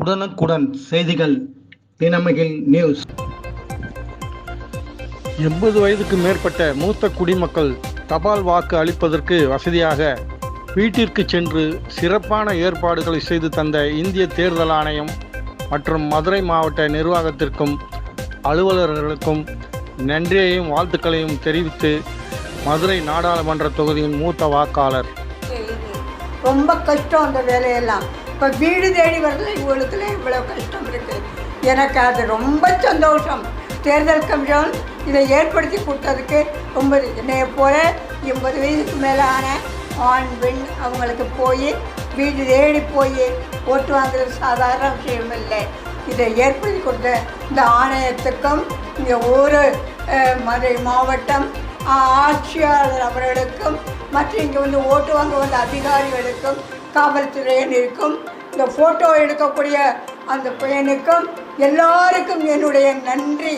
உடனுக்குடன் செய்திகள் தினமகிழ் நியூஸ். 80 வயதுக்கு மேற்பட்ட மூத்த குடிமக்கள் தபால் வாக்கு அளிப்பதற்கு வசதியாக வீட்டிற்கு சென்று சிறப்பான ஏற்பாடுகளை செய்து தந்த இந்திய தேர்தல் ஆணையம் மற்றும் மதுரை மாவட்ட நிர்வாகத்திற்கும் அலுவலர்களுக்கும் நன்றியையும் வாழ்த்துக்களையும் தெரிவித்து மதுரை நாடாளுமன்ற தொகுதியின் மூத்த வாக்காளர். ரொம்ப கஷ்டம் அந்த வேலையெல்லாம். இப்போ வீடு தேடி வரல இவங்களுக்குலாம் இவ்வளோ கஷ்டம் இருக்குது. எனக்கு அது ரொம்ப சந்தோஷம். தேர்தல் கமிஷன் இதை ஏற்படுத்தி கொடுத்ததுக்கு ரொம்ப என்னைய போல 80 வயதுக்கு மேலே ஆன ஆண் பெண் அவங்களுக்கு போய் வீடு தேடி போய் ஓட்டு வாங்குறது சாதாரண விஷயம் இல்லை. இதை ஏற்படுத்தி கொடுத்த இந்த ஆணையத்துக்கும் இங்கே ஒரு மதுரை மாவட்டம் ஆட்சியாளர் அவர்களுக்கும் மற்றும் இங்கே வந்து ஓட்டு வாங்க வந்த அதிகாரிகளுக்கும் காவல்துறையினருக்கும் இந்த ஃபோட்டோ எடுக்கக்கூடிய அந்த பையனுக்கும் எல்லாருக்கும் என்னுடைய நன்றி.